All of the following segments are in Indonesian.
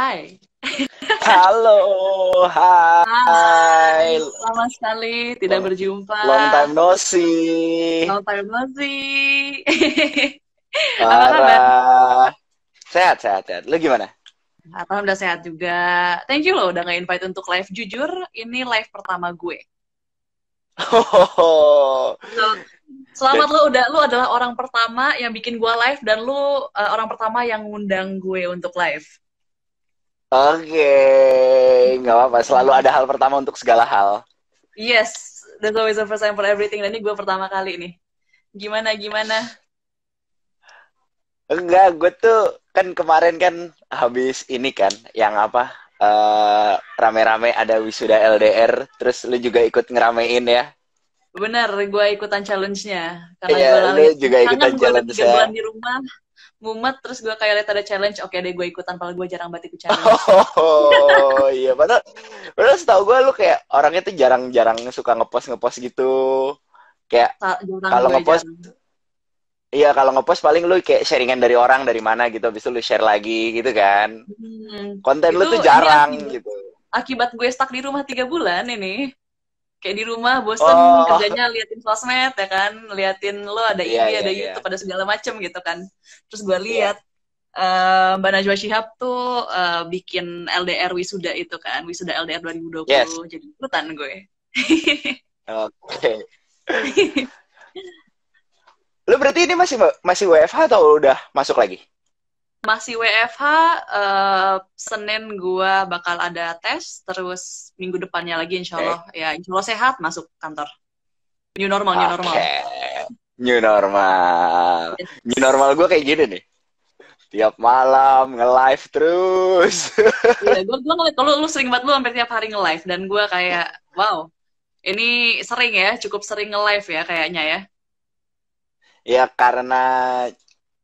Hai. Halo, Hai, hai. lama sekali tidak Long, berjumpa. long time no see. Long time no see. Apa kabar? Parah. Sehat, sehat, sehat. Lu gimana? Alhamdulillah sehat juga. Thank you loh udah nge-invite untuk live. Jujur, ini live pertama gue. So, selamat Dan- lu adalah orang pertama yang bikin gue live dan lu orang pertama yang ngundang gue untuk live. Oke, nggak apa-apa. Selalu ada hal pertama untuk segala hal. Yes, there's always a first time for everything. Dan ini gue pertama kali nih. Gimana, gimana? Enggak, gue tuh kan kemarin kan habis ini kan, yang apa? Rame-rame ada wisuda LDR, terus lu juga ikut ngeramein ya. Bener, gue ikutan challenge-nya. Karena Iya, gue lu lali juga kangen, ikutan gue udah challenge 3 bulan saya. di rumah, mumet, terus gue kayak liat ada challenge, oke deh gue ikutan, padahal gue jarang banget ikut challenge. Oh iya, padahal setahu gue lu kayak orangnya tuh jarang-jarang suka ngepost ngepost gitu. Kayak Jarang kalau gue, ngepost, jarang. iya kalau ngepost paling lu kayak sharingan dari orang dari mana gitu, habis itu lu share lagi gitu kan. Konten lu Itu tuh ini jarang akibat, gitu. akibat gue stuck di rumah 3 bulan ini. Kayak di rumah bosen, Oh, kerjanya liatin sosmed ya kan, liatin lo ada iya IG, iya ada iya. YouTube, ada segala macem gitu kan. Terus gue Iya. lihat Mbak Najwa Shihab tuh bikin LDR wisuda itu kan, wisuda LDR Yes. 2020, jadi ikutan gue. Oke. Lu berarti ini masih masih WFH atau udah masuk lagi? Masih WFH, Senin gue bakal ada tes, terus minggu depannya lagi Oke. insya Allah sehat masuk kantor. New normal, new normal. Oke. New normal. Yes. New normal gue kayak gini nih. Tiap malam nge-live terus. Iya, gue ngeliat kalau lu sering banget, lu hampir tiap hari nge-live, dan gue kayak, wow, ini sering ya, cukup sering nge-live ya kayaknya ya. Ya karena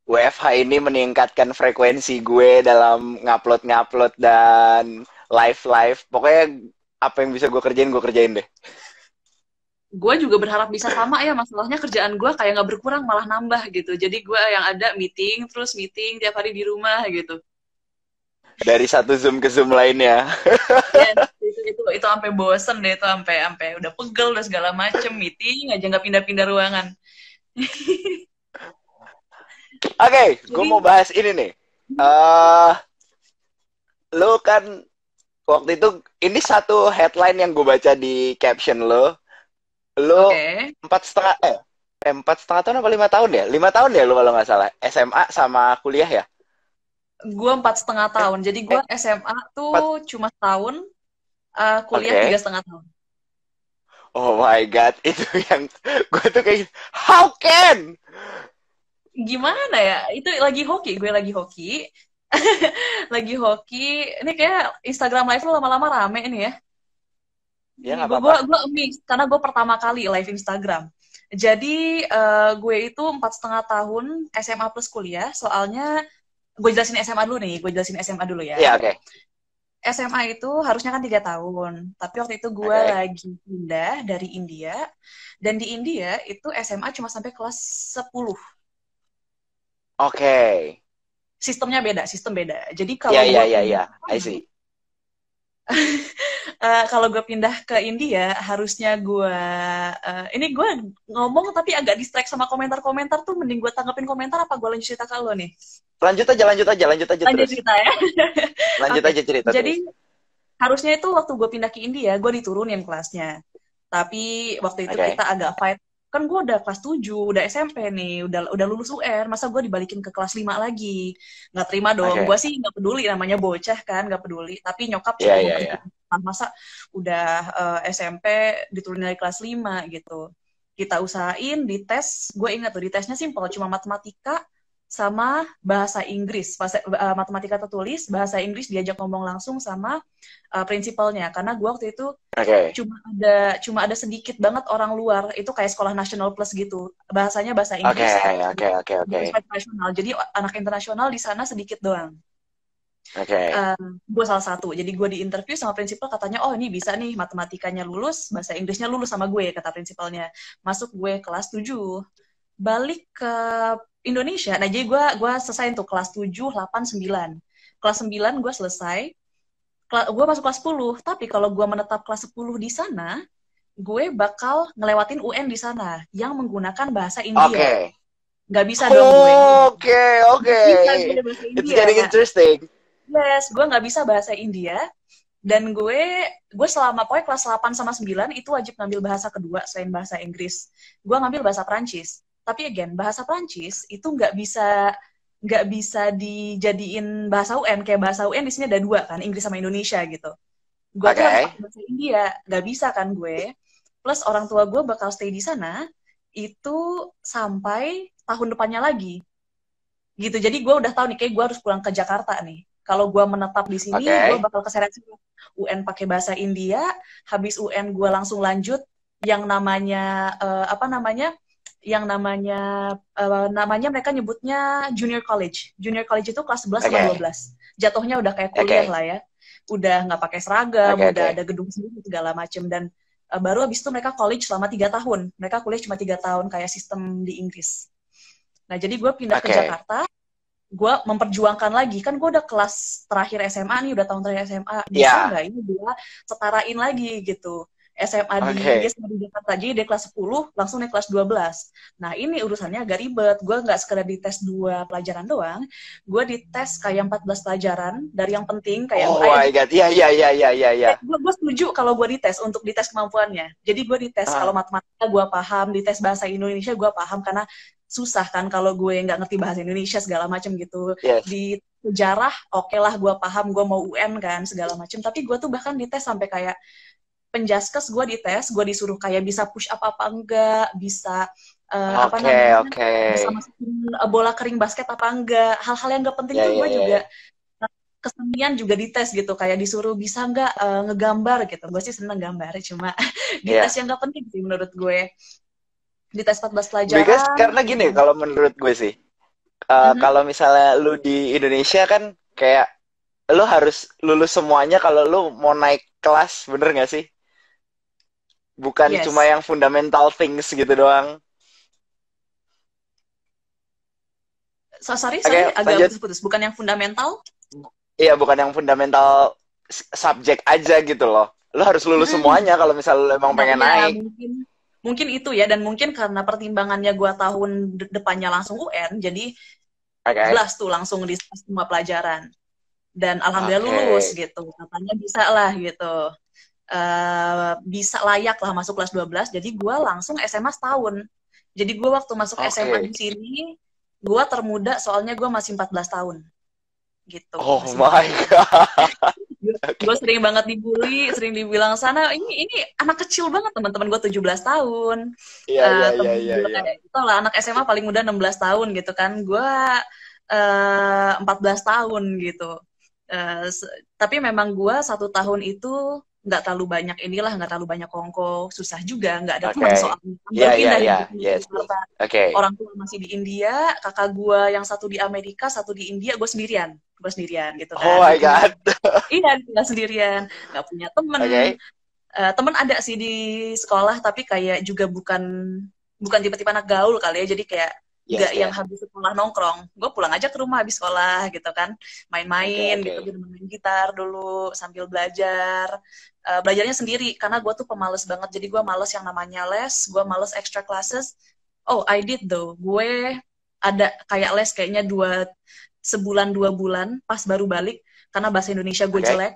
WFH ini meningkatkan frekuensi gue dalam ngupload-ngupload dan live-live. Pokoknya apa yang bisa gue kerjain deh. Gue juga berharap bisa sama ya, masalahnya kerjaan gue kayak nggak berkurang, malah nambah gitu. Jadi gue yang ada meeting, terus meeting tiap hari di rumah gitu. Dari satu Zoom ke Zoom lainnya. Yes, itu sampai bosen deh, itu sampai sampai udah pegel dan segala macem, meeting aja nggak pindah-pindah ruangan. Oke, gue mau Jadi, bahas ini nih. eh Lo kan waktu itu, ini satu headline yang gue baca di caption lo. Lo oke. 4,5 4,5 tahun apa 5 tahun ya? 5 tahun ya lo kalau nggak salah. SMA sama kuliah ya? Gue 4,5 tahun. Jadi gue Eh, SMA empat. tuh cuma setahun, kuliah tiga Oke. setengah tahun. Oh my god, itu yang gue tuh kayak how can? Gimana ya? Itu lagi hoki, gue lagi hoki. Lagi hoki. Ini kayak Instagram live lu lama-lama rame ini ya. Ya nggak Gue apa-apa. gue amazed karena gue pertama kali live Instagram. Jadi gue itu 4,5 tahun SMA plus kuliah. Soalnya gue jelasin SMA dulu nih. Gue jelasin SMA dulu Iya ya. oke. SMA itu harusnya kan 3 tahun. Tapi waktu itu gue Oke. lagi pindah dari India. Dan di India itu SMA cuma sampai kelas 10. Oke. Sistemnya beda, sistem beda. Jadi Iya kalau iya gue iya pindah iya. ke I sana, see. kalau gue pindah ke India, harusnya gue ini gue ngomong tapi agak distract sama komentar-komentar tuh, mending gue tanggapin komentar apa gue lanjut cerita ke lo nih? Lanjut aja Lanjut terus. cerita ya. Lanjut Oke. aja cerita terus. Jadi harusnya itu waktu gue pindah ke India, gue diturunin kelasnya. Tapi waktu itu Oke. kita agak fight. Kan gue udah kelas 7, udah SMP nih, udah lulus UN, masa gue dibalikin ke kelas 5 lagi? Nggak terima dong. Gue Oke. sih nggak peduli, namanya bocah kan, nggak peduli. Tapi nyokap Iya cukup iya iya. mempertimbangkan, masa udah SMP diturunin dari kelas 5 gitu. Kita usahain di tes, gue ingat tuh di tesnya simpel, cuma matematika sama bahasa Inggris. Matematika tertulis, bahasa Inggris diajak ngomong langsung sama prinsipalnya. Karena gue waktu itu Oke. cuma ada sedikit banget orang luar, itu kayak sekolah nasional plus gitu, bahasanya bahasa Oke Inggris, oke oke oke. internasional, jadi anak internasional di sana sedikit doang. Oke. Gue salah satu, jadi gue diinterview sama prinsipal, katanya oh ini bisa nih, matematikanya lulus, bahasa Inggrisnya lulus sama gue, kata prinsipalnya. Masuk gue kelas 7, balik ke Indonesia. Nah jadi gue selesai untuk kelas 7, 8, 9. kelas 9 gue selesai, gue masuk kelas 10, tapi kalau gue menetap kelas 10 di sana, gue bakal ngelewatin UN di sana yang menggunakan bahasa India. Oke. Nggak bisa dong gue. Oke. Nggak bisa gue bahasa It's India. getting interesting. Yes, gue nggak bisa bahasa India. Dan gue selama pokoknya kelas 8 sama 9 itu wajib ngambil bahasa kedua selain bahasa Inggris. Gue ngambil bahasa Prancis. Tapi again, bahasa Prancis itu nggak bisa dijadiin bahasa UN. Kayak bahasa UN di sini ada dua kan, Inggris sama Indonesia gitu. Gue tuh harus pakai bahasa India, nggak bisa kan gue. Plus orang tua gue bakal stay di sana itu sampai tahun depannya lagi. Gitu. Jadi gue udah tahu nih, kayak gue harus pulang ke Jakarta nih. Kalau gue menetap di sini, gue bakal keseret UN pakai bahasa India. Habis UN gue langsung lanjut yang namanya namanya mereka nyebutnya junior college. Junior college itu kelas 11 sama 12. Jatuhnya udah kayak kuliah lah ya. Udah nggak pakai seragam, udah ada gedung sendiri segala macem. Dan baru habis itu mereka college selama 3 tahun. Mereka kuliah cuma 3 tahun kayak sistem di Inggris. Nah, jadi gue pindah ke Jakarta, gue memperjuangkan lagi. Kan gue udah kelas terakhir SMA nih, udah tahun terakhir SMA. Bisa nggak ini gue setarain lagi gitu. SMA di Jakarta, jadi dari kelas 10 langsung naik kelas 12. Nah, ini urusannya agak ribet. Gue nggak sekedar dites 2 pelajaran doang, gue dites kayak 14 pelajaran dari yang penting kayak my god, iya. Gue setuju kalau gue dites untuk dites kemampuannya. Jadi gue dites kalau matematika gue paham, dites bahasa Indonesia gue paham karena susah kan kalau gue nggak ngerti bahasa Indonesia segala macam gitu. Di sejarah oke lah gue paham, gue mau UN kan segala macam. Tapi gue tuh bahkan dites sampai kayak penjaskes, gue dites, gue disuruh kayak bisa push up apa enggak, bisa bisa masukin bola kering basket apa enggak, hal-hal yang nggak penting tuh gue juga kesenian juga dites gitu, kayak disuruh bisa nggak ngegambar gitu. Gue sih seneng gambar, cuma dites yang nggak penting sih menurut gue. Dites 14 pelajaran. Karena gini, kalau menurut gue sih, kalau misalnya lu di Indonesia kan kayak lu harus lulus semuanya kalau lu mau naik kelas, bener nggak sih? Bukan cuma yang fundamental things gitu doang. Sorry, agak putus-putus. Bukan yang fundamental? Iya, bukan yang fundamental subjek aja gitu loh. Lu harus lulus semuanya kalau misalnya lu emang pengen naik. Mungkin itu ya, dan mungkin karena pertimbangannya gue tahun depannya langsung UN, jadi jelas tuh langsung di semua pelajaran. Dan alhamdulillah lulus gitu. Katanya bisa lah gitu. Bisa layak lah masuk kelas 12, jadi gue langsung SMA setahun. Jadi gue waktu masuk SMA di sini, gue termuda soalnya gue masih 14 tahun. Gitu. Oh my god. Gue sering banget dibully, sering dibilang sana, ini anak kecil banget, teman-teman gue 17 tahun. Iya. Itu lah, anak SMA paling muda 16 tahun gitu kan. Gue 14 tahun gitu. Tapi memang gue 1 tahun itu nggak terlalu banyak nggak terlalu banyak kongko, susah juga, nggak ada teman soal orang tua masih di India, kakak gue yang satu di Amerika, satu di India, gue sendirian gitu kan. Oh my god. Iya, tinggal sendirian, nggak punya temen. Temen ada sih di sekolah, tapi kayak juga bukan tipe-tipe anak gaul kali ya, jadi kayak nggak yang habis sekolah nongkrong. Gue pulang aja ke rumah habis sekolah gitu kan, main-main gitu, main gitar dulu sambil belajar. Belajarnya sendiri karena gue tuh pemalas banget, jadi gue males yang namanya les, gue males extra classes. Oh, I did though, gue ada kayak les kayaknya sebulan 2 bulan pas baru balik karena bahasa Indonesia gue jelek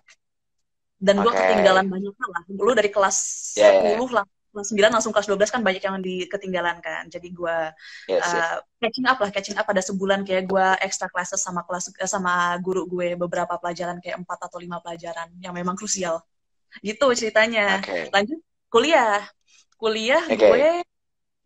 dan gue ketinggalan banyak hal lah. Dulu dari kelas 10 lah, kelas 9 langsung kelas 12 kan banyak yang ketinggalan kan. Jadi gue catching up ada sebulan kayak gue extra classes sama guru gue beberapa pelajaran kayak 4 atau 5 pelajaran yang memang krusial. Gitu ceritanya. Lanjut kuliah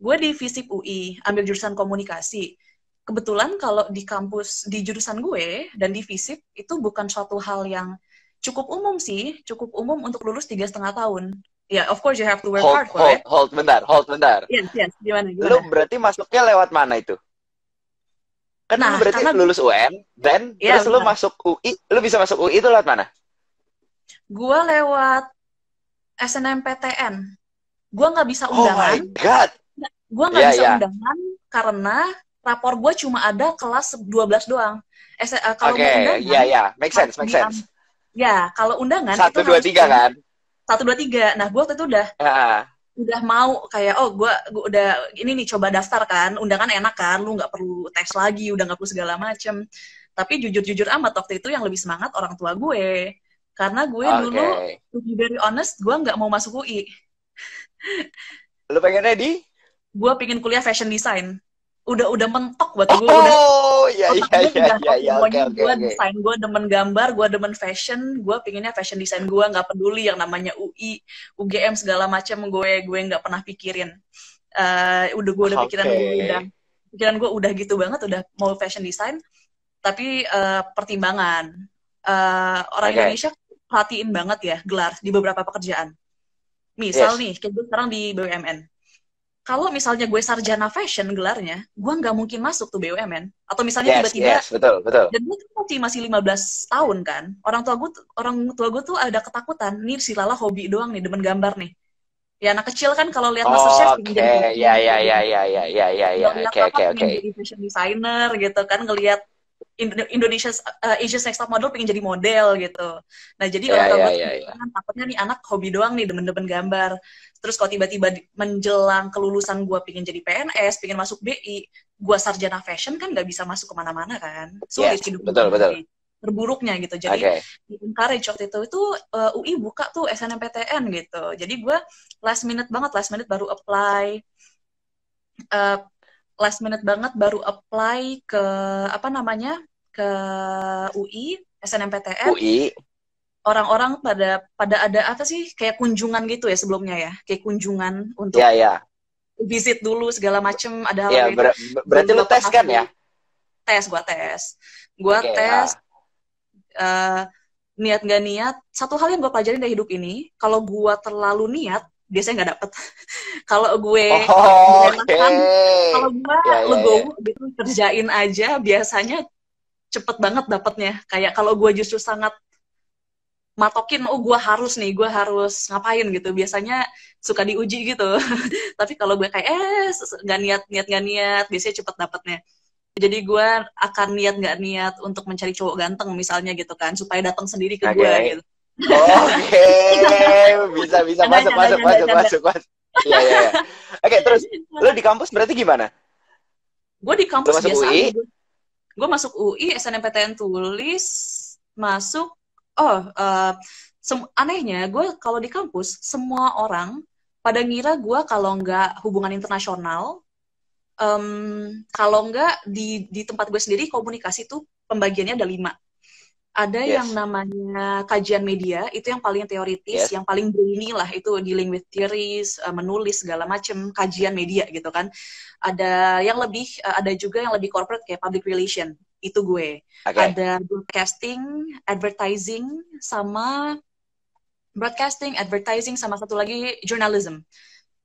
gue di FISIP UI ambil jurusan komunikasi. Kebetulan kalau di kampus di jurusan gue dan di FISIP itu bukan suatu hal yang cukup umum sih, cukup umum untuk lulus 3,5 tahun. Ya, of course you have to work hard for it. Hold bentar. Yes, gimana? Lu berarti masuknya lewat mana itu? Kan lu berarti lulus UN, terus lu masuk UI, lu bisa masuk UI itu lewat mana? Gua lewat SNMPTN. Gua nggak bisa undangan. Oh my god. Gua nggak bisa undangan karena rapor gue cuma ada kelas 12 doang. Kalau mau Oke, undangan, ya, make harus sense, make sense. ya, kalau undangan itu Satu, dua, harus tiga kan? 1, 2, 3. Nah, gue waktu itu Ah, udah mau kayak, oh gue udah ini nih coba daftar kan, undangan enak kan, lu nggak perlu tes lagi, udah nggak perlu segala macem. Tapi jujur-jujur amat waktu itu yang lebih semangat orang tua gue, karena gue oke. dulu, to be very honest, gue nggak mau masuk UI. Lu pengennya di? Gue pingin kuliah fashion design. Udah mentok buat gue, udah Oh, ya, otak ya, gue ya, udah, ya, oke ya, oke, pokoknya oke, gue oke. desain, gue demen gambar, gue demen fashion, gue pinginnya fashion design, gue nggak peduli yang namanya UI, UGM segala macam, gue nggak pernah pikirin. Gue udah Oke. pikiran gue udah gitu banget, udah mau fashion design. Tapi pertimbangan orang Oke. Indonesia perhatiin banget ya gelar di beberapa pekerjaan. Misal Yes. nih, kayak gue sekarang di BUMN. Kalau misalnya gue sarjana fashion gelarnya, gue nggak mungkin masuk tuh BUMN. Atau misalnya Yes, tiba-tiba, yes, betul, betul. dan gue tuh masih 15 tahun kan. Orang tua gue tuh ada ketakutan, nih si Lala hobi doang nih, demen gambar nih. Ya anak kecil kan kalau lihat MasterChef pengen Oke, jadi ya, fotografer ya, ya, gitu. ya, ya, ya, ya, ya. Ngeliat Oke, kakak oke, pengen oke. jadi fashion designer gitu kan, ngelihat Indonesia Asia's Next Top Model pengen jadi model gitu. Nah jadi orang Ya, tua ya, gue tuh ya, ya. takutnya nih anak hobi doang nih demen-demen gambar. Terus kalau tiba-tiba menjelang kelulusan gue pengen jadi PNS, pengen masuk BI, gue sarjana fashion kan nggak bisa masuk kemana-mana kan, sulit Yes, hidup gue betul, betul. nanti. Terburuknya gitu. Jadi Oke. di encourage waktu itu UI buka tuh SNMPTN gitu. Jadi gue last minute baru apply. Uh, Last minute banget baru apply ke apa namanya ke UI SNMPTN. UI. Orang-orang pada ada apa sih kayak kunjungan gitu ya sebelumnya ya, kayak kunjungan untuk Ya, ya. visit dulu segala macem, ada hal Ya, kayak itu. Gue berarti lu nggak tes pernah kan full ya? tes, gue Oke, tes ah. uh, niat gak niat. Satu hal yang gue pelajarin dari hidup ini, kalau gue terlalu niat biasanya nggak dapet. Kalau gue Oh, oke. enakan, kalau gue Ya, ya, ya. legowo gitu kerjain aja, biasanya cepet banget dapetnya. Kayak kalau gue justru sangat matokin, oh gue harus ngapain gitu. Biasanya suka diuji gitu. Tapi kalau gue kayak nggak niat, biasanya cepet dapetnya. Jadi gue akan niat nggak niat untuk mencari cowok ganteng misalnya gitu kan, supaya datang sendiri ke gue Oke. gitu. Oke, bisa Canda, masuk, canda, masuk, canda, masuk, canda. masuk, masuk. Iya, iya, iya. Oke, terus lu di kampus berarti gimana? Gue di Lu kampus masuk biasa aja. UI? Gue masuk UI, SNMPTN tulis, masuk. Oh, anehnya gue kalau di kampus semua orang pada ngira gue kalau nggak hubungan internasional, kalau nggak di tempat gue sendiri komunikasi tuh pembagiannya ada 5. Ada yang Yes, namanya kajian media, itu yang paling teoritis, yes. yang paling brainy lah, itu dealing with theories, menulis segala macam, kajian media gitu kan. Ada juga yang lebih corporate kayak public relation, itu gue. Oke, Ada broadcasting, sama satu lagi journalism.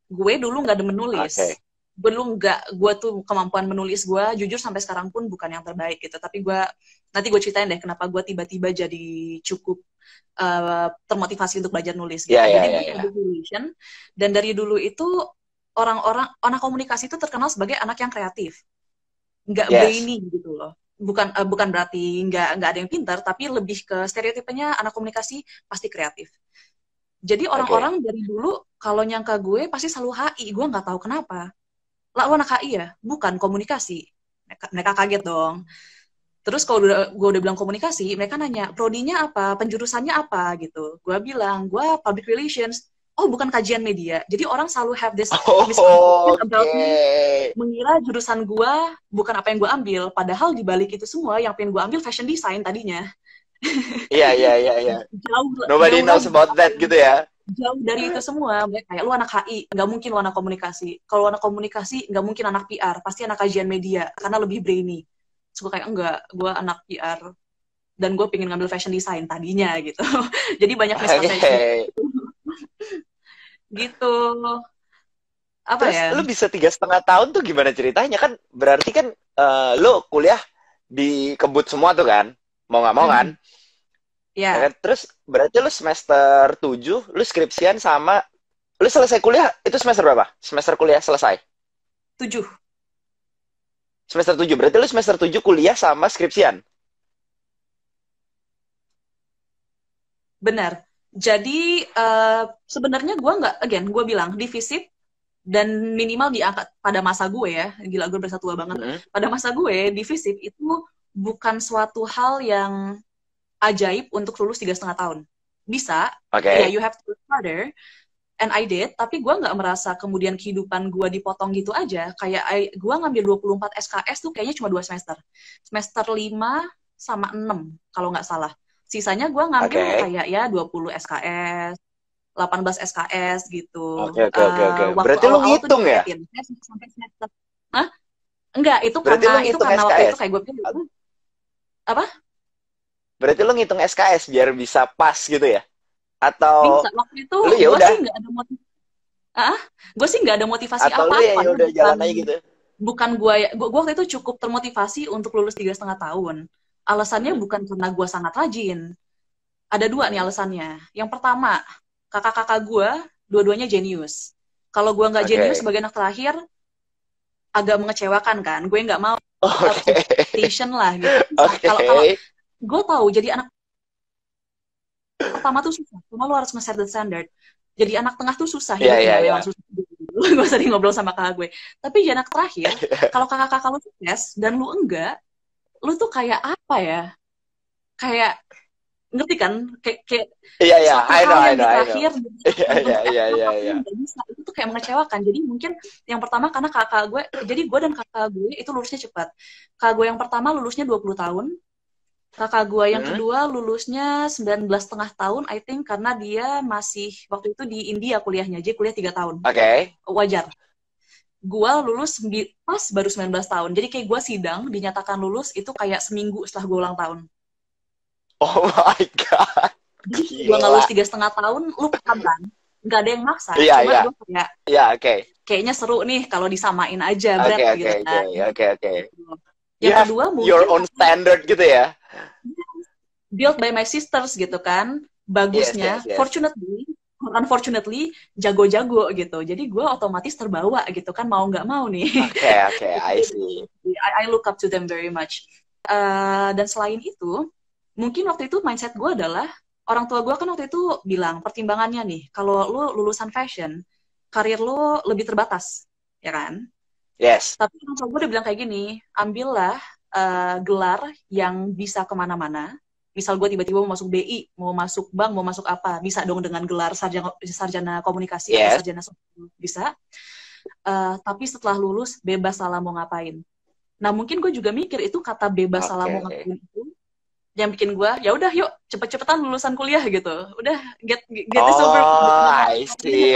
Gue dulu nggak ada menulis. oke. Gue tuh kemampuan menulis gue jujur sampai sekarang pun bukan yang terbaik gitu, tapi nanti gue ceritain deh kenapa gue tiba-tiba jadi cukup termotivasi untuk belajar nulis gitu. Ya, ya, Jadi ya, gue ya. public relation, dan dari dulu itu anak komunikasi itu terkenal sebagai anak yang kreatif, nggak Yes. brainy gitu loh. Bukan berarti nggak ada yang pintar, tapi lebih ke stereotipnya anak komunikasi pasti kreatif. Jadi Oke. orang-orang dari dulu kalau nyangka gue pasti selalu HI, gue nggak tahu kenapa. Lah, lo anak HI ya? Bukan komunikasi. Mereka kaget dong. Terus kalau gue udah bilang komunikasi, mereka nanya, prodinya apa? Penjurusannya apa? Gitu. Gue bilang, gue public relations. Oh, bukan kajian media. Jadi orang selalu have this misconception about me, Oke. mengira jurusan gue bukan apa yang gue ambil. Padahal di balik itu semua, yang pengen gue ambil fashion design tadinya. Iya, iya, iya, iya. Jauh, Nobody jauh knows lagi. about that gitu ya. Jauh dari itu semua. Mereka kayak, lu anak HI, nggak mungkin lu anak komunikasi. Kalau anak komunikasi, nggak mungkin anak PR. Pasti anak kajian media, karena lebih brainy. Suka kayak, enggak, gue anak PR. Dan gue pengen ngambil fashion design tadinya, gitu. Jadi banyak misconception. Oke. Gitu. Apa Terus ya? lu bisa 3,5 tahun tuh gimana ceritanya? Kan berarti kan lu kuliah di kebut semua tuh kan? Mau nggak mau kan? Ya Ya, kan? Terus berarti lu semester 7, lu skripsian sama... Lu selesai kuliah, itu semester berapa? Semester kuliah selesai? 7. Semester 7. Berarti lu semester 7 kuliah sama skripsian? Benar. Jadi sebenarnya gue nggak, again, gue bilang di FISIP dan minimal diangkat pada masa gue ya, gila gue berasa tua banget. Pada masa gue di FISIP itu bukan suatu hal yang ajaib untuk lulus 3,5 tahun. Bisa, ya you have to work harder, and I did, tapi gue nggak merasa kemudian kehidupan gue dipotong gitu aja. Kayak gue ngambil 24 SKS tuh kayaknya cuma 2 semester. Semester 5 sama 6, kalau nggak salah. Sisanya gue ngambil kayak ya 20 SKS, 18 SKS gitu. Oke. Berarti lu ngitung ya? Sampai semester. Hah? Enggak, itu berarti karena waktu itu kayak gue pilih. Apa? Berarti lu ngitung SKS biar bisa pas gitu ya? Atau bisa. Waktu itu gue sih nggak ada motivasi. Gue sih nggak ada motivasi apa-apa. Atau lu ya udah jalan aja gitu? Bukan gue waktu itu cukup termotivasi untuk lulus 3,5 tahun. Alasannya bukan karena gue sangat rajin. Ada 2 nih alasannya. Yang pertama, kakak-kakak gue dua-duanya jenius. Kalau gue nggak jenius sebagai anak terakhir, agak mengecewakan kan. Gue nggak mau competition lah gitu. Kalau gue tahu jadi anak pertama tuh susah. Cuma lo harus nge-set the standard. Jadi anak tengah tuh susah. Memang susah. Gue sering ngobrol sama kakak gue. Tapi jadi anak terakhir, kalau kakak-kakak lu sukses dan lu enggak, lu tuh kayak apa ya? Kayak ngerti kan? Kayak I know. Terakhir, iya. Itu tuh kayak mengecewakan. Jadi mungkin yang pertama karena kakak gue, jadi gue dan kakak gue itu lulusnya cepat. Kakak gue yang pertama lulusnya 20 tahun. Kakak gue yang kedua lulusnya 19,5 tahun, I think, karena dia masih waktu itu di India kuliahnya. Jadi kuliah 3 tahun. Wajar. Gue lulus pas baru 19 tahun. Jadi kayak gue sidang, dinyatakan lulus itu kayak seminggu setelah gue ulang tahun. Oh my God. Jadi gue nggak lulus 3,5 tahun, lu paham kan? Nggak ada yang maksa. Cuma gue kayak, kayaknya seru nih kalau disamain aja, berat gitu kan. Oke. Yang kedua mungkin your own standard gitu ya. Built by my sisters gitu kan. Bagusnya, yes. Unfortunately, jago-jago gitu. Jadi gue otomatis terbawa gitu kan, mau nggak mau nih. Oke, I see. I look up to them very much. Dan selain itu, mungkin waktu itu mindset gue adalah, orang tua gue kan waktu itu bilang, pertimbangannya nih, kalau lu lulusan fashion, karir lu lebih terbatas, ya kan? Yes. Tapi orang tua gue udah bilang kayak gini, ambillah gelar yang bisa kemana-mana. Misal gue tiba-tiba mau masuk BI, mau masuk bank, mau masuk apa, bisa dong dengan gelar sarjana komunikasi atau sarjana sosial, bisa. Tapi setelah lulus, bebas salah mau ngapain. Nah mungkin gue juga mikir itu kata bebas salah mau ngapain itu yang bikin gue, ya udah yuk cepet-cepetan lulusan kuliah gitu. Udah get this over. I see.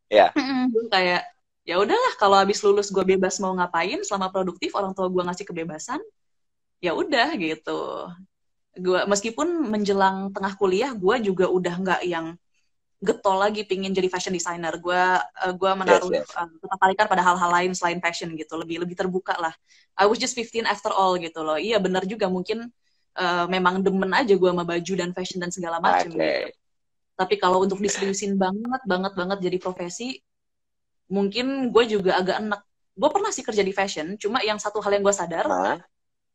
Ya. Kayak ya udahlah kalau habis lulus gue bebas mau ngapain selama produktif, orang tua gue ngasih kebebasan, ya udah gitu. Gue meskipun menjelang tengah kuliah gue juga udah nggak yang getol lagi pingin jadi fashion designer. Gue menaruh ketertarikan pada hal-hal lain selain fashion gitu, lebih terbuka lah. I was just 15 after all gitu loh. Iya benar juga, mungkin memang demen aja gue sama baju dan fashion dan segala macam gitu. Tapi kalau untuk diseriusin banget jadi profesi, mungkin gue juga agak enak. Gue pernah sih kerja di fashion, cuma yang satu hal yang gue sadar,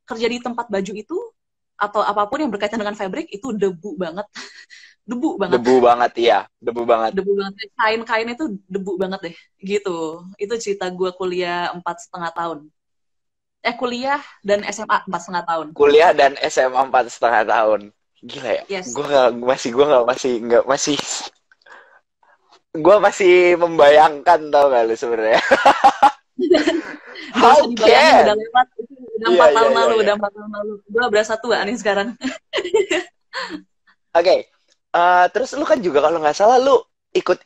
kerja di tempat baju itu atau apapun yang berkaitan dengan fabric itu debu banget. Debu banget. Kain-kain itu debu banget deh gitu. Itu cerita gue kuliah 4,5 tahun. Kuliah dan SMA 4,5 tahun. Kuliah dan SMA 4,5 tahun. Gila ya. Yes. Gue masih membayangkan, tau gak lu sebenarnya. How can? Udah lewat. Udah 4 tahun lalu. Gue berasa tua nih sekarang. Oke. Terus lu kan juga kalau nggak salah lu ikut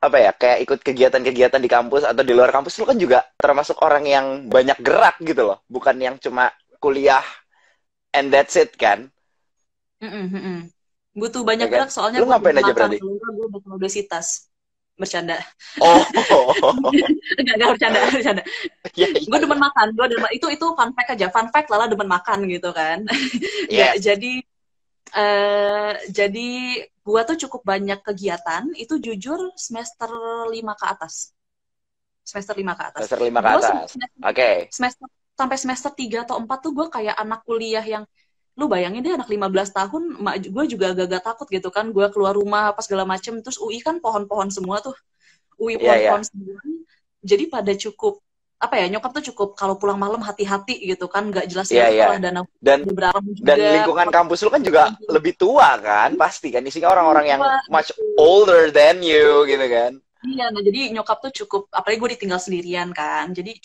apa ya, kayak ikut kegiatan-kegiatan di kampus atau di luar kampus, lu kan juga termasuk orang yang banyak gerak gitu loh, bukan yang cuma kuliah and that's it kan? Butuh banyak gerak soalnya lu ngapain aja berarti? Gue bakal obesitas. Bercanda. Enggak bercanda. Gue demen makan. Itu fun fact aja. Fun fact Lala demen makan gitu kan. Yes. Jadi Jadi gua tuh cukup banyak kegiatan, itu jujur semester 5 ke atas. Semester 5 ke atas. Semester 5 ke Gue atas. Oke. semester sampai semester 3 atau 4 tuh gue kayak anak kuliah yang lu bayangin deh anak 15 tahun, gue juga agak-agak takut gitu kan, gue keluar rumah apa segala macem, terus UI kan pohon-pohon semua tuh, UI Iya, ya. pohon-pohon semua, jadi pada cukup, apa ya, nyokap tuh cukup kalau pulang malam hati-hati gitu kan, nggak Iya, jelas-jelas ya. lah, dana Dan berapa dan juga, lingkungan kampus lu kan juga lebih tua kan, pasti kan isinya orang-orang yang tua much gitu. older than you gitu kan. Iya, nah jadi nyokap tuh cukup, apalagi gue ditinggal sendirian kan, jadi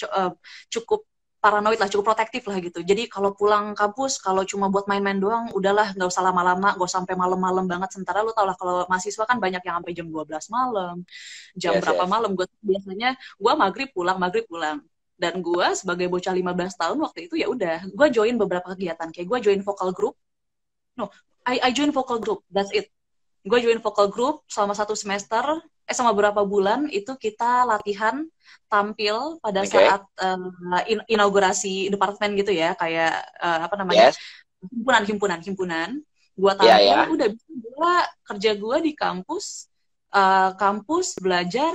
cukup paranoid lah, cukup protektif lah gitu. Jadi kalau pulang kampus, kalau cuma buat main-main doang, udahlah nggak usah lama-lama, gak usah sampai malam-malam banget. Sementara lu tau lah kalau mahasiswa kan banyak yang sampai jam 12 malam, jam Yes, berapa yes. malam. Gue biasanya, gue maghrib pulang. Dan gue sebagai bocah 15 tahun waktu itu ya udah, gue join beberapa kegiatan. Kayak gue join vocal group, no, I join vocal group, that's it. Gue join vocal group selama 1 semester, sama beberapa bulan itu kita latihan tampil pada Oke. saat inaugurasi departemen gitu ya, kayak apa namanya, Yes. himpunan. Gue Iya, tampil, ya. udah bisa gue kerja gue di kampus, kampus belajar,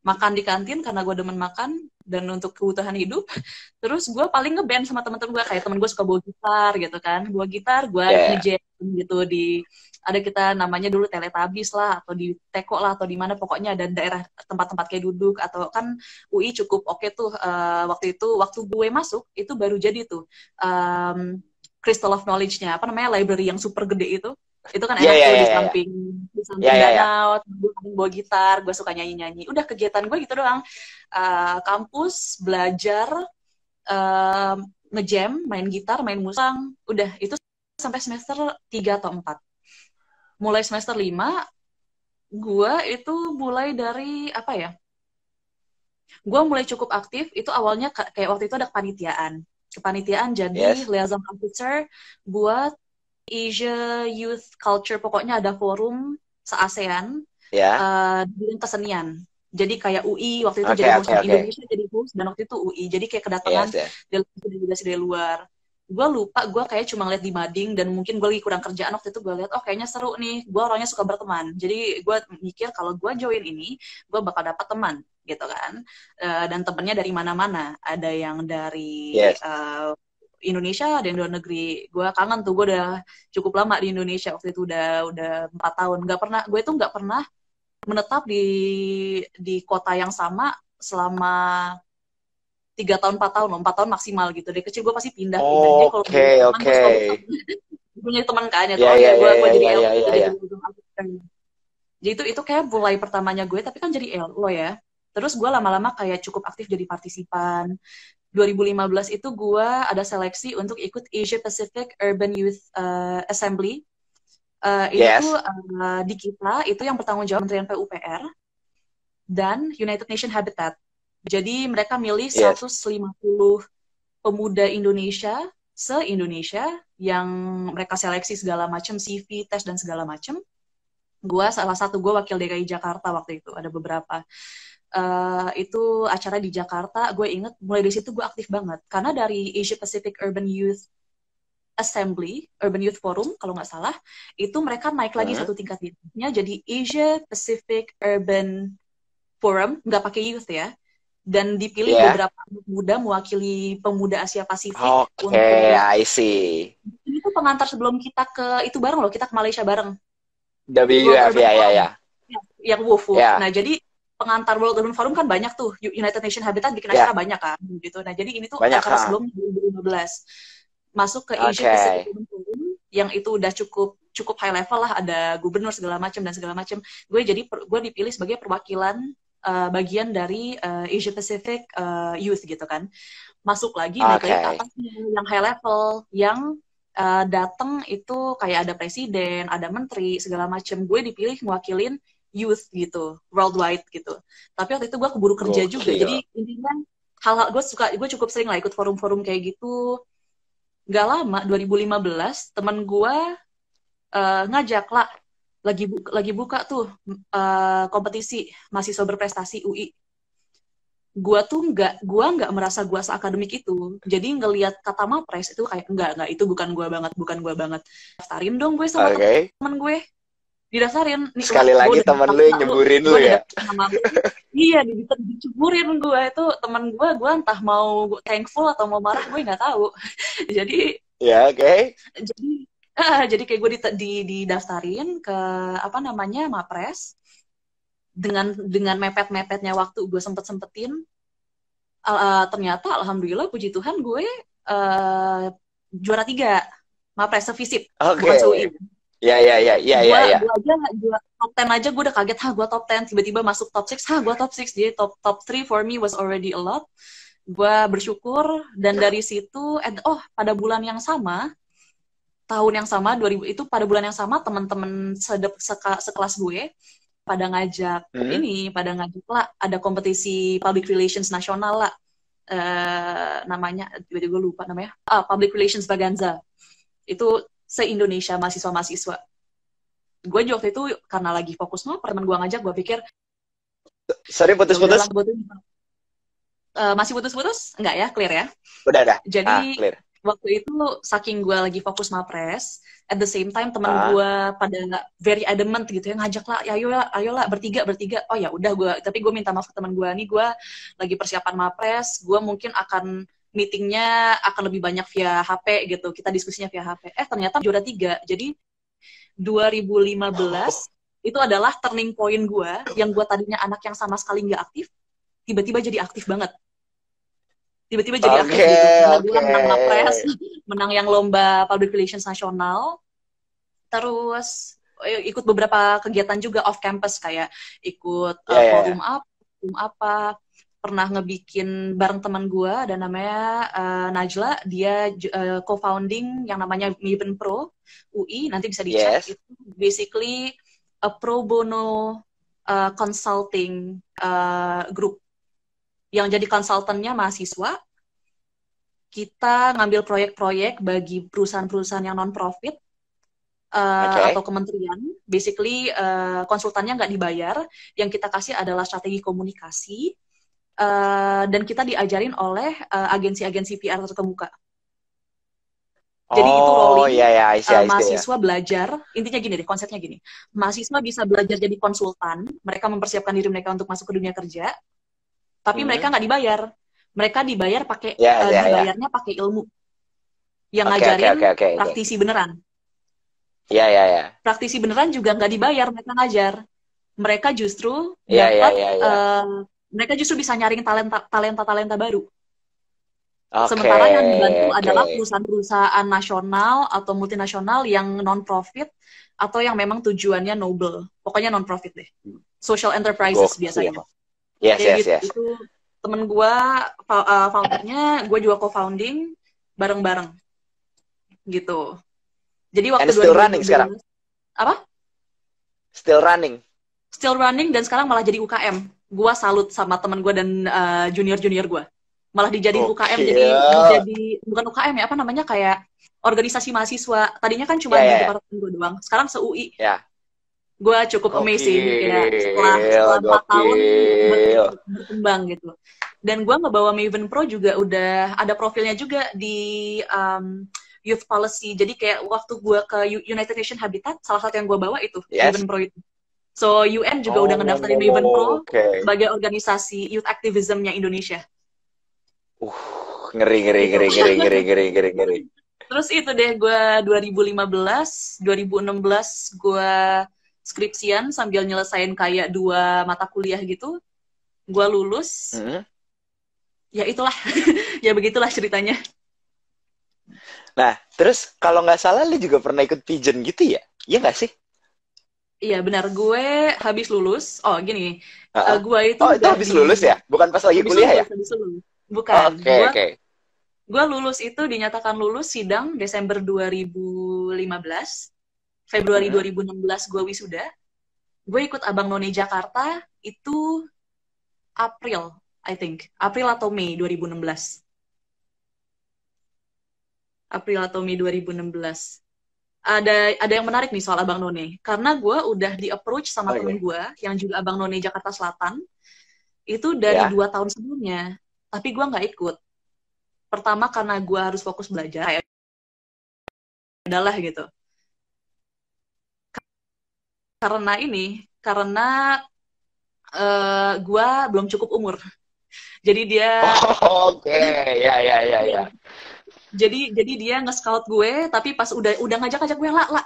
makan di kantin karena gue demen makan dan untuk kebutuhan hidup. Terus gue paling ngeband sama teman-teman gue, kayak temen gue suka bawa gitar gitu kan, bawa gitar gue Ya, ya. ngejam gitu di, ada kita namanya dulu Teletubbies lah, atau di Teko lah, atau di mana, pokoknya ada daerah tempat-tempat kayak duduk, atau kan UI cukup oke tuh, waktu itu, waktu gue masuk itu baru jadi tuh Crystal of Knowledge-nya, apa namanya, library yang super gede itu kan Ya, enak ya, tuh ya, di ya, ya. samping, di Ya, samping ya, ya. danau, gue bawa gitar, gue suka nyanyi-nyanyi, udah kegiatan gue gitu doang. Kampus, belajar, ngejam, main gitar, main musang, udah itu sampai semester 3 atau 4. Mulai semester 5, gue itu mulai dari, apa ya, gue mulai cukup aktif, itu awalnya kayak waktu itu ada kepanitiaan jadi Yes. liaison officer buat Asia Youth Culture, pokoknya ada forum se-ASEAN Ya. di bidang kesenian. Jadi kayak UI waktu itu Oke, jadi oke, hostnya, oke. Indonesia jadi host, dan waktu itu UI. Jadi kayak kedatangan Yes, yes. delegasi dari luar. Gue lupa, gue kayak cuma ngeliat di mading, dan mungkin gue lagi kurang kerjaan waktu itu, gue lihat, oh kayaknya seru nih, gue orangnya suka berteman. Jadi gue mikir kalau gue join ini, gue bakal dapat teman, gitu kan. Dan temennya dari mana-mana. Ada yang dari Yes. Indonesia, ada yang luar negeri. Gue kangen tuh, gue udah cukup lama di Indonesia waktu itu, udah 4 tahun. Gue tuh nggak pernah menetap di kota yang sama selama 3 tahun 4 tahun, 4 tahun maksimal gitu. Dari kecil gue pasti pindah-pindah. Jadi kalau Oke, punya teman, oke. gue selalu punya teman kan ya. Ya, Oh ya, ya, ya, gue ya, jadi ya, LO ya, ya, dari ya. ujung Afrika. Jadi itu kayak mulai pertamanya gue, tapi kan jadi LO ya. Terus gue lama-lama kayak cukup aktif jadi partisipan. 2015 itu gue ada seleksi untuk ikut Asia Pacific Urban Youth Assembly. Itu tuh Yes. di kita, itu yang bertanggung jawab Kementerian PUPR dan United Nations Habitat. Jadi mereka milih Yes. 150 pemuda Indonesia, se-Indonesia, yang mereka seleksi segala macam, CV, tes, dan segala macam. Gue wakil DKI Jakarta waktu itu, ada beberapa. Itu acara di Jakarta, gue inget mulai dari situ gue aktif banget. Karena dari Asia Pacific Urban Youth Assembly, Urban Youth Forum, kalau nggak salah, itu mereka naik lagi Hmm. satu tingkat ditnya, jadi Asia Pacific Urban Forum, nggak pakai youth ya, dan dipilih Ya. beberapa anak muda mewakili pemuda Asia Pasifik Oke, untuk, I see. ini tuh pengantar sebelum kita ke itu bareng loh, kita ke Malaysia bareng, World WF, Urban ya, ya, Forum, ya. yang WUFU. Ya, Nah, jadi pengantar World Urban Forum kan banyak tuh, United Nations Habitat bikin acara ya. banyak kan, gitu. Nah, jadi ini tuh Banyak, acara ha. sebelum 2015. Masuk ke Asia Oke. Pacific Urban Forum, yang itu udah cukup high level lah, ada gubernur segala macam dan segala macam. Gue dipilih sebagai perwakilan bagian dari Asia Pacific Youth gitu kan. Masuk lagi, naik lagi ke Oke. atas yang high level, yang datang itu kayak ada presiden, ada menteri, segala macam. Gue dipilih mewakilin youth gitu, worldwide gitu. Tapi waktu itu gue keburu kerja juga, Gokil. jadi intinya hal-hal gue cukup sering lah ikut forum-forum kayak gitu. Gak lama, 2015 teman gue ngajak lah, lagi buka tuh kompetisi mahasiswa berprestasi UI. gue nggak merasa gue seakademik itu. Jadi ngelihat kata mapres itu kayak enggak itu bukan gue banget. Daftarin dong gue sama Oke. teman gue. Didaftarin nih, wah Sekali gue lagi udah temen lu yang nyeburin gue lu udah ya. dapet nama lu. Iya, diceburin gue itu teman gue entah mau thankful atau mau marah gue nggak tahu. Jadi Ya, oke. jadi jadi kayak gue didaftarin ke apa namanya mapres dengan mepet-mepetnya waktu gue sempetin. Ternyata alhamdulillah puji Tuhan gue juara 3 mapres sevisip, Oke. bukan se-UI. Ya, ya, ya, ya, ya, ya. Gue top 10 aja gue udah kaget, gue top 10, tiba-tiba masuk top 6, gue top 6, jadi top 3 for me was already a lot. Gue bersyukur, dan dari situ pada bulan yang sama, tahun yang sama 2000 itu, pada bulan yang sama teman-teman sekelas gue pada ngajak pada ngajak lah, ada kompetisi public relations nasional lah, namanya tiba-tiba gue lupa namanya, public relations Baganza, itu se-Indonesia mahasiswa-mahasiswa. Gue waktu itu karena lagi fokus teman gue ngajak, gue pikir sorry putus-putus. Masih putus-putus? Enggak ya, clear ya? Udah. Jadi Clear. waktu itu saking gue lagi fokus mapres, at the same time teman gue pada very adamant gitu ya, ngajak lah, ayolah bertiga. Oh ya udah, tapi gue minta maaf ke teman gue, nih gue lagi persiapan mapres, gue mungkin akan meetingnya akan lebih banyak via HP gitu, kita diskusinya via HP. Ternyata juara 3. Jadi 2015 itu adalah turning point gue, yang gue tadinya anak yang sama sekali nggak aktif, tiba-tiba jadi aktif banget. Tiba-tiba jadi aktif gitu, karena gue menang mapres, menang yang lomba public relations nasional, terus ikut beberapa kegiatan juga off campus, kayak ikut forum apa, pernah ngebikin bareng teman gue, ada namanya Najla, dia co-founding yang namanya Maven Pro UI, nanti bisa dicek. Itu basically a pro bono consulting group, yang jadi konsultannya mahasiswa. Kita ngambil proyek-proyek bagi perusahaan-perusahaan yang non-profit atau kementerian. Basically, konsultannya nggak dibayar. Yang kita kasih adalah strategi komunikasi, dan kita diajarin oleh agensi-agensi PR terkemuka. Jadi itu rolling, mahasiswa belajar, intinya gini deh, konsepnya gini. Mahasiswa bisa belajar jadi konsultan, mereka mempersiapkan diri mereka untuk masuk ke dunia kerja, tapi mereka nggak dibayar. Mereka dibayar dibayarnya pakai ilmu. Yang ngajarin praktisi beneran. Praktisi beneran juga nggak dibayar, mereka ngajar. Mereka justru dapat, mereka justru bisa nyaring talenta baru. Sementara yang dibantu adalah perusahaan-perusahaan nasional atau multinasional yang non-profit, atau yang memang tujuannya noble. Pokoknya non-profit deh. Social enterprises biasanya. Yes. Itu temen gue, foundernya, gue juga co-founding bareng-bareng. Gitu. Jadi waktu still running sekarang? Apa? Still running, dan sekarang malah jadi UKM. Gue salut sama temen gue dan junior-junior gue. Malah dijadiin UKM, jadi bukan UKM ya, apa namanya, kayak organisasi mahasiswa. Tadinya kan cuma di departemen gue doang. Sekarang se-UI. Gue cukup amazing, kayak setelah 4 tahun berkembang gitu. Dan gue ngebawa Maven Pro juga udah ada profilnya juga di youth policy. Jadi kayak waktu gue ke United Nations Habitat, salah satu yang gue bawa itu Maven Pro itu. So UN juga udah ngedaftarin Maven Pro sebagai organisasi youth activism-nya Indonesia. Ngeri. Terus itu deh, gue 2016 gue skripsian sambil nyelesain kayak 2 mata kuliah gitu. Gue lulus. Ya itulah. Ya begitulah ceritanya. Nah, terus kalau nggak salah lu juga pernah ikut pageant gitu ya? Iya nggak sih? Iya benar, gue habis lulus. Oh gini, gue itu itu habis lulus ya? Bukan pas lagi kuliah ya? Habis lulus. Bukan. Gue lulus itu dinyatakan lulus sidang Desember 2015. Februari 2016 gue wisuda. Gue ikut Abang None Jakarta itu April, I think. April atau Mei 2016. Ada yang menarik nih soal Abang None. Karena gue udah di-approach sama temen gue, yang juga Abang None Jakarta Selatan. itu dari Ya. 2 tahun sebelumnya, tapi gue nggak ikut. Pertama karena gue harus fokus belajar, ya udahlah gitu. Karena gue belum cukup umur. Jadi dia, Oke, ya ya ya iya, ya. jadi dia nge-scout gue, tapi pas udah ngajak-ngajak gue, lah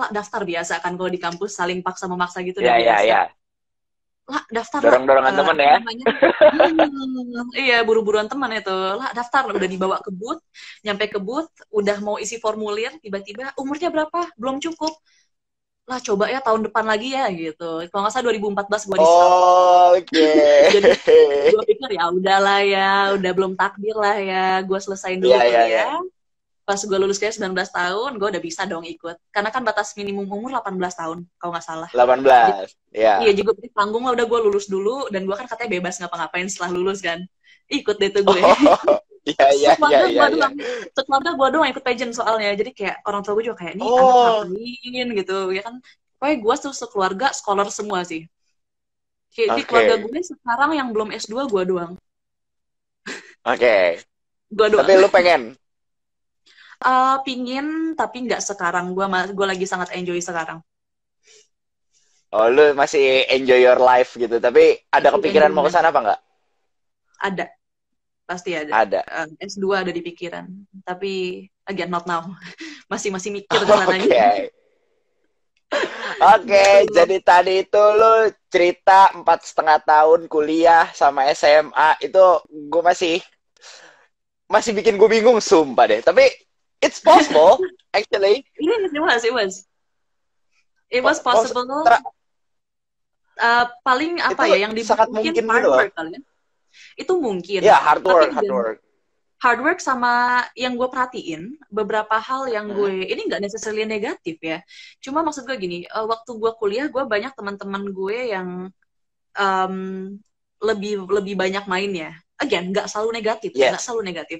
daftar biasa kan kalau di kampus saling paksa memaksa gitu udah Ya ya biasa. ya. Lah daftar lah, Dorong-dorongan temen apa ya. namanya, iya buru-buruan teman itu, lah daftar, udah dibawa ke booth, nyampe ke booth udah mau isi formulir, tiba-tiba umurnya berapa, belum cukup, lah coba ya tahun depan lagi ya gitu. Kalau nggak salah 2014 gue di scout. Oke. Jadi gue pikir ya udahlah ya, udah belum takdir lah ya, gue selesain dulu Ya ya ya. kuliah. Pas gue lulus kuliah 19 tahun, gue udah bisa dong ikut. Karena kan batas minimum umur 18 tahun, kalau nggak salah. 18. Iya Ya. juga berarti tanggung lah, udah gue lulus dulu, dan gue kan katanya bebas ngapa-ngapain setelah lulus kan. Ikut deh tuh gue. Oh. Ya ya ya sekeluarga ya gue ya. doang, sekeluarga gue doang ikut pageant soalnya. Jadi kayak orang tua gue juga kayak, nih anak Oh. ngapain gitu, ya kan. Pokoknya gue tuh sekeluarga scholar semua sih. Kayak di keluarga Oke. gue sekarang yang belum S2 gue doang. Oke. Gue Tapi doang. lu pengen. Pingin, tapi nggak sekarang. Gue lagi sangat enjoy sekarang. Oh, lu masih enjoy your life gitu. Tapi ada Masih kepikiran enjoy mau ke life. sana apa nggak? Ada, pasti ada. Ada. S2 ada di pikiran. Tapi, again, not now. masih mikir ke sananya. Oke. Oke, Gitu. jadi tadi itu lu cerita 4,5 tahun kuliah sama SMA itu gue masih bikin gue bingung sumpah deh. Tapi it's possible actually. Yes, it was. It was Pos- possible. tra- Paling itu apa ya, yang sangat mungkin mungkin hard gitu loh. work kali ya. Itu mungkin. Ya, hard Tapi work, hard work. hard work sama yang gue perhatiin, beberapa hal yang Hmm? ini nggak necessarily negatif ya. Cuma maksud gue gini, waktu gue kuliah, gue banyak teman-teman gue yang um, lebih banyak mainnya. Again, nggak selalu negatif, ya, nggak Yes. selalu negatif.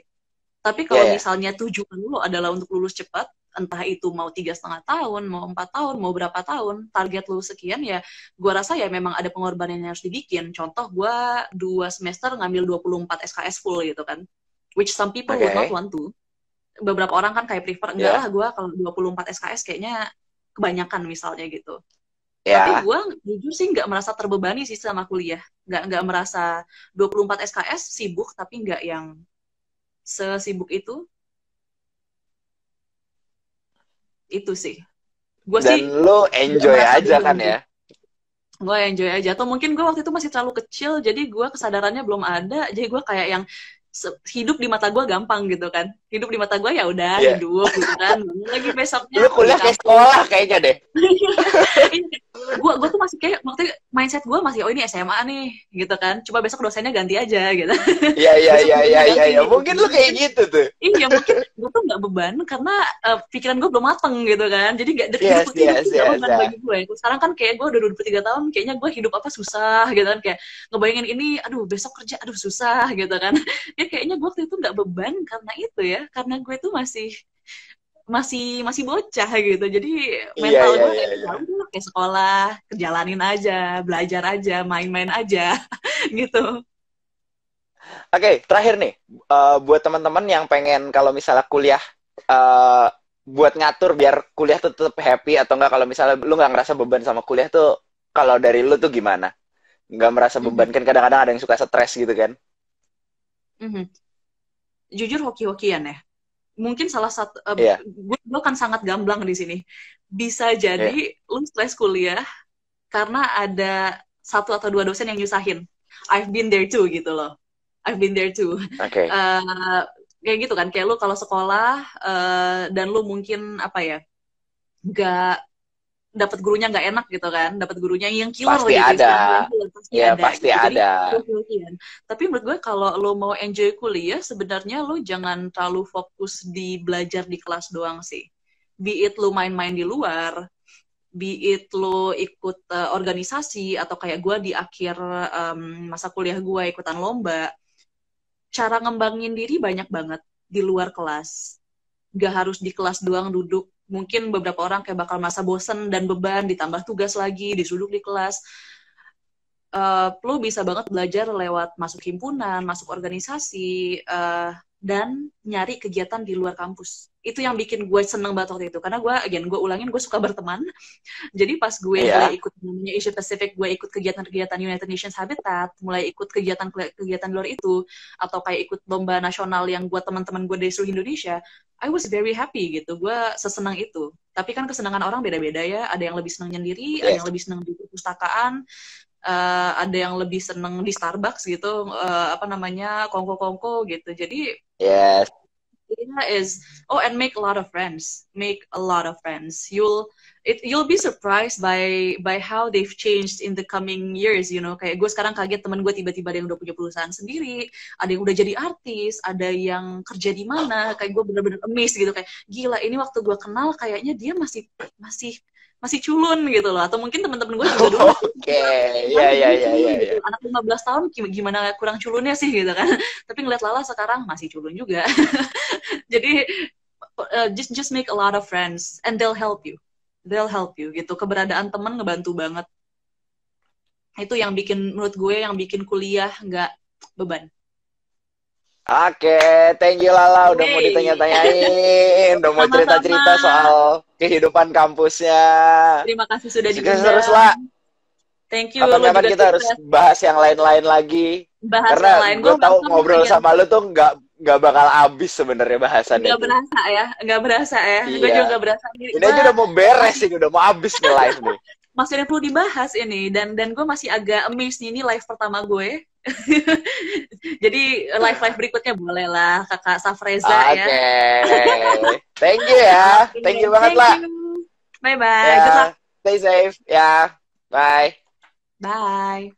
Tapi Ya, kalau ya. misalnya tujuan lo adalah untuk lulus cepat, entah itu mau 3,5 tahun, mau 4 tahun, mau berapa tahun, target lo sekian ya, gue rasa ya memang ada pengorbanan yang harus dibikin. Contoh gue 2 semester ngambil 24 SKS full gitu kan, which some people would not Oke. want to. Beberapa orang kan kayak prefer, enggak Ya. lah gue kalau 24 SKS kayaknya kebanyakan misalnya gitu. Tapi Ya. gue jujur sih nggak merasa terbebani sih sama kuliah. Nggak merasa 24 SKS sibuk, tapi nggak yang sesibuk itu. Itu sih. Gue sih Dan lu nggak enjoy merasa aja beban kan sih. ya? Gue enjoy aja. Atau mungkin gue waktu itu masih terlalu kecil, jadi gue kesadarannya belum ada. Jadi gue kayak yang hidup di mata gue gampang gitu kan. Hidup di mata gue ya udah Iya. hidup gitu kan. Lagi besoknya Lu pergi kuliah kayak kampus. sekolah kayaknya deh. gue tuh masih kayak waktu mindset gue masih, oh ini SMA nih gitu kan, coba besok dosennya ganti aja gitu. Iya iya Besok iya iya gurunya iya ganti ya. gitu. Mungkin lu kayak gitu tuh. Iya mungkin gue tuh nggak beban karena pikiran gue belum mateng gitu kan, jadi nggak hidup Yes, hidup yes, tuh nggak yes, beban ya. bagi gue. Sekarang kan kayak gue udah 23 tahun, kayaknya gue hidup apa susah gitu kan, kayak ngebayangin ini, aduh besok kerja, aduh susah gitu kan. Ya kayaknya gue waktu itu nggak beban karena itu ya, karena gue tuh masih bocah gitu, jadi Iya mental iya gue iya kayak iya. ya udah kayak sekolah, jalanin aja, belajar aja, main-main aja gitu. Oke, terakhir nih, buat teman-teman yang pengen kalau misalnya kuliah, eh, buat ngatur biar kuliah tuh tetap happy atau enggak, kalau misalnya lu nggak ngerasa beban sama kuliah tuh, kalau dari lu tuh gimana? Nggak merasa beban Mhm, kan kadang-kadang ada yang suka stres gitu kan? mhm. Jujur hoki-hokian ya. Mungkin salah satu, Iya, gue kan sangat gamblang di sini. Bisa iya, jadi lu stres kuliah karena ada satu atau dua dosen yang nyusahin. I've been there too gitu loh. I've been there too. oke, Eh, kayak gitu kan, kayak lu kalau sekolah dan lu mungkin apa ya, nggak dapat gurunya nggak enak gitu kan, dapat gurunya yang killer pasti gitu, ada, istilahnya yang killer pasti ya ada pasti gitu. Jadi ada, hoki-hokian. Tapi menurut gue kalau lo mau enjoy kuliah, sebenarnya lo jangan terlalu fokus di belajar di kelas doang sih. Be it lo main-main di luar, be it lo ikut organisasi, atau kayak gue di akhir masa kuliah gue ikutan lomba. Cara ngembangin diri banyak banget di luar kelas. Gak harus di kelas doang duduk. Mungkin beberapa orang kayak bakal masa bosen dan beban, ditambah tugas lagi, disuruh di kelas. lu bisa banget belajar lewat masuk himpunan, masuk organisasi, dan nyari kegiatan di luar kampus. Itu yang bikin gue seneng banget waktu itu. Karena gue ulangin, gue suka berteman. Jadi pas gue mulai ikut namanya Asia Pacific, gue ikut kegiatan-kegiatan United Nations Habitat, mulai ikut kegiatan-kegiatan luar itu, atau kayak ikut lomba nasional yang buat teman-teman gue dari seluruh Indonesia, I was very happy gitu. Gue sesenang itu. Tapi kan kesenangan orang beda-beda ya. Ada yang lebih senang nyendiri, ada yang lebih senang di perpustakaan, ada yang lebih seneng di Starbucks gitu, apa namanya, kongko-kongko gitu. Jadi is and make a lot of friends, you'll be surprised by how they've changed in the coming years, you know. Kayak gue sekarang kaget, teman gue tiba-tiba ada yang udah punya perusahaan sendiri, ada yang udah jadi artis, ada yang kerja di mana. Kayak gue bener-bener amazed gitu, kayak gila, ini waktu gue kenal kayaknya dia masih culun gitu loh. Atau mungkin teman-teman gue juga dulu Iya. Anak 15 tahun gimana kurang culunnya sih gitu kan. Tapi ngeliat Lala sekarang masih culun juga. Jadi just make a lot of friends and they'll help you gitu. Keberadaan teman ngebantu banget. Itu yang menurut gue yang bikin kuliah nggak beban. Oke, thank you Lala udah mau ditanya-tanyain, udah mau cerita-cerita soal kehidupan kampusnya. Terima kasih sudah diundang. Terus lah. Thank you. Kapan-kapan kita harus bahas yang lain-lain lagi. Karena gue tahu ngobrol sama lu tuh nggak bakal habis sebenarnya bahasannya. Nggak berasa ya. Iya. Gue juga nggak berasa. Ini aja udah mau beres sih, udah mau habis nih live nih. Masih ada yang perlu dibahas ini, dan gue masih agak amazed nih, ini live pertama gue. Jadi live berikutnya boleh lah Kakak Safreza ya. Thank you ya. Thank you banget lah. Bye bye. Stay safe ya. Bye. Bye.